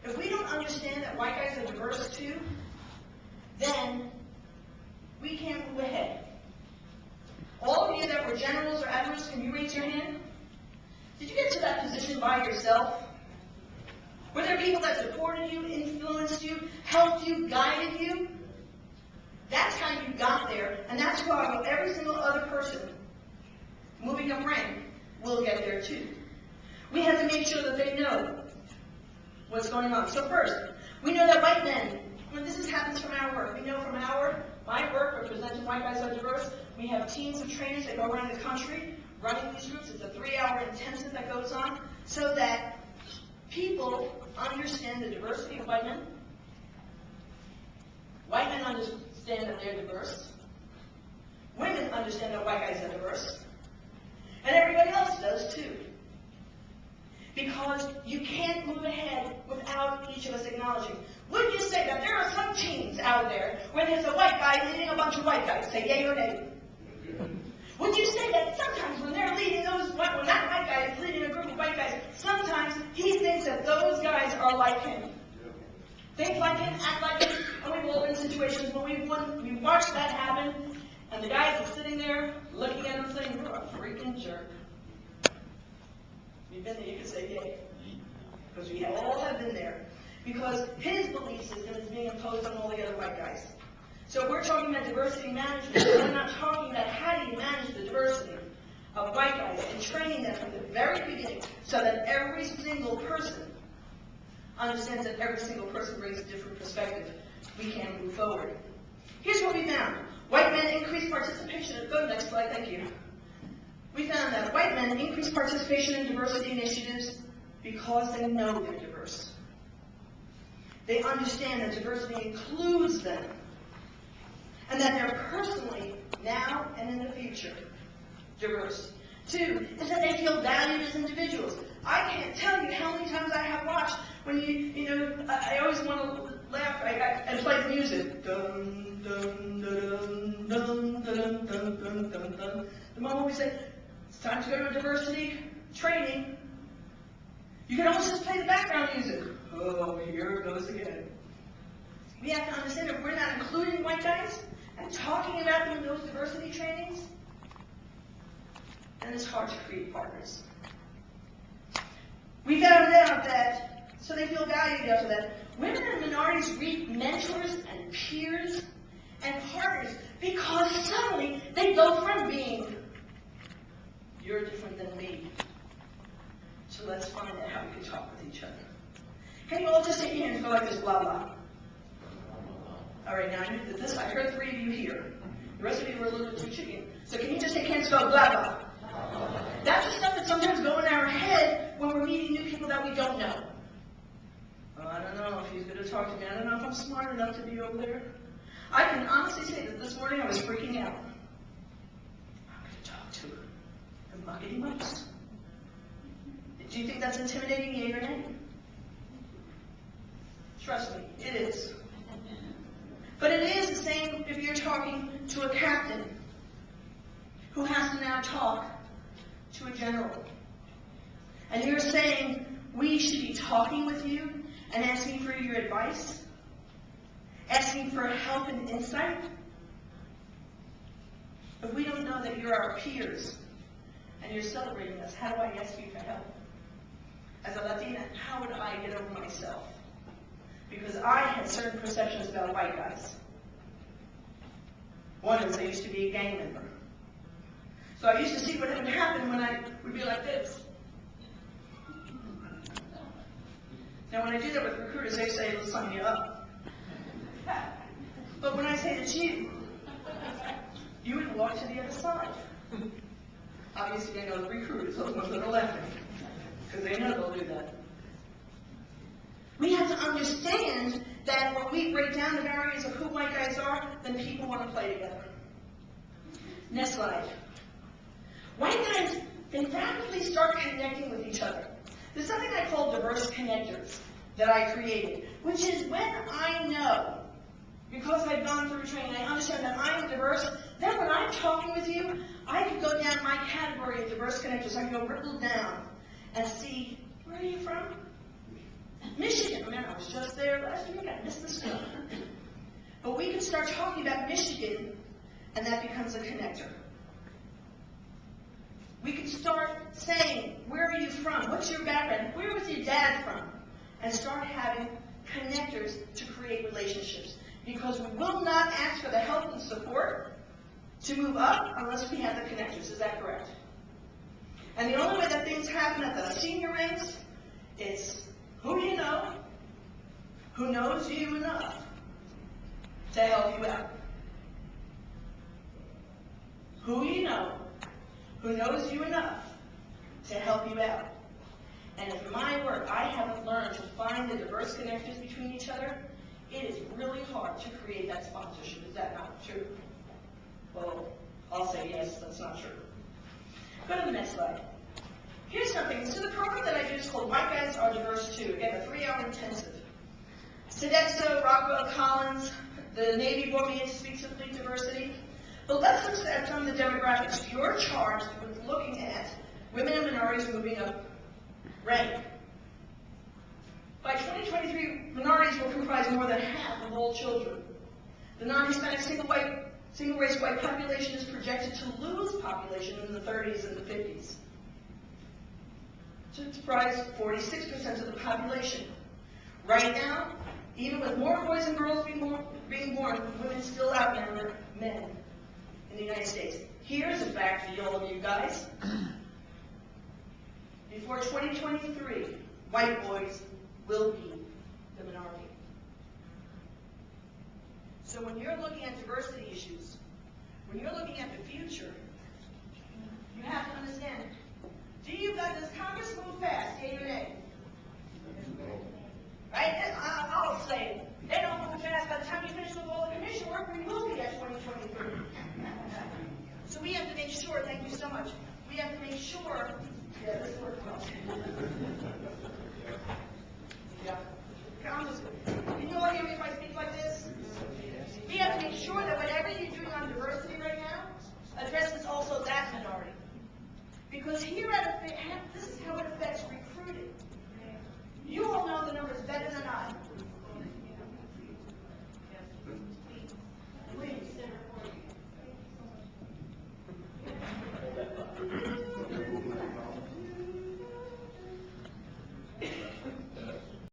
If we don't understand that white guys are diverse too, then we can't move ahead. All of you that were generals or admirals, can you raise your hand? Did you get to that position by yourself? Were there people that supported you, influenced you, helped you, guided you? That's how you got there, and that's how every single other person moving up rank will get there too. We have to make sure that they know what's going on. So first, we know that white men, when this happens from our work, we know from my work representing white guys are diverse, we have teams of trainers that go around the country running these groups. It's a 3-hour intensive that goes on so that people understand the diversity of white men. White men understand that they're diverse. Women understand that white guys are diverse. And everybody else does too. Because you can't move ahead without each of us acknowledging. Would you say that there are some teams out there where there's a white guy leading a bunch of white guys? Say yay or nay. Would you say that sometimes when they're leading when that white guy is leading a group of white guys, sometimes he thinks that those guys are like him? Think like him, act like him, and we've all been in situations where we watched that happen, and the guys are sitting there looking at him saying, you're a freaking jerk. You've been there, you can say yay. Because we all have been there. Because his belief system is being imposed on all the other white guys. So if we're talking about diversity management, we're not talking about how do you manage the diversity of white guys and training them from the very beginning so that every single person understands that every single person brings a different perspective. We can move forward. Here's what we found. White men increase participation. Go to the next slide, thank you. We found that white men increase participation in diversity initiatives because they know they're diverse. They understand that diversity includes them, and that they're personally, now and in the future, diverse. 2 is that they feel valued as individuals. I can't tell you how many times I have watched when I always want to laugh and play the music. Dun, dun, dun, dun, dun, dun, dun, dun, dun, dun. The moment we say, it's time to go to a diversity training, you can almost just play the background music. Oh, here it goes again. We have to understand that we're not including white guys and talking about them in those diversity trainings, and it's hard to create partners. We found out that, so they feel valued after that, women and minorities reap mentors and peers and partners because suddenly they go from being, you're different than me, so let's find out how we can talk with each other. Can you all just take your hands and go like this, blah, blah. All right, now I knew that this, I heard 3 of you here. The rest of you were a little bit too chicken. So can you just take hands and go, blah, blah. That's the stuff that sometimes go in our head when we're meeting new people that we don't know. Oh, I don't know if he's going to talk to me. I don't know if I'm smart enough to be over there. I can honestly say that this morning I was freaking out. I'm going to talk to the muckety mucks. Do you think that's intimidating, yay or nay? Trust me, it is. But it is the same if you're talking to a captain who has to now talk to a general. And you're saying, we should be talking with you and asking for your advice, asking for help and insight. If we don't know that you're our peers and you're celebrating us, how do I ask you for help? As a Latina, how would I get over myself? Because I had certain perceptions about white guys. One is I used to be a gang member. So I used to see what would happen when I would be like this. Now when I do that with recruiters, they say, let's sign you up. But when I say it's you, you would walk to the other side. Obviously I know the recruiters, those ones that are laughing, because they know they'll do that. We have to understand that when we break down the barriers of who white guys are, then people want to play together. Next slide. White guys, they rapidly start connecting with each other. There's something I call diverse connectors that I created, which is when I know, because I've gone through training, I understand that I'm diverse, then when I'm talking with you, I can go down my category of diverse connectors. I can go ripple down and see, where are you from? Michigan. Man, I was But we can start talking about Michigan, and that becomes a connector. We can start saying, where are you from? What's your background? Where was your dad from? And start having connectors to create relationships. Because we will not ask for the help and support to move up unless we have the connectors. Is that correct? And the only way that things happen at the senior ranks is who you know, who knows you enough to help you out. Who you know, who knows you enough to help you out. And in my work, I haven't learned to find the diverse connectors between each other. It is really hard to create that sponsorship. Is that not true? Well, I'll say yes, that's not true. Go to the next slide. Here's something. So the program that I do is called White Guys Are Diverse Too. Again, a 3-hour intensive. Sodexo, Rockwell Collins, the Navy brought me in to speak to fleet diversity. But let's look at some of the demographics. You're charged with looking at women and minorities moving up rank. By 2023, minorities will comprise more than half of all children. The non-Hispanic single-race white population is projected to lose population in the 30s and the 50s. To comprise 46% of the population. Right now, even with more boys and girls being born, women still outnumber men in the United States. Here's a fact for all of you guys. Before 2023, white boys will be the minority. So when you're looking at diversity issues, when you're looking at the future, you have to understand, does Congress move fast, yea or nay? Right? I'll say it. They don't move fast. By the time you finish with all the commission work, we will be at 2023. So we have to make sure, thank you so much, we have to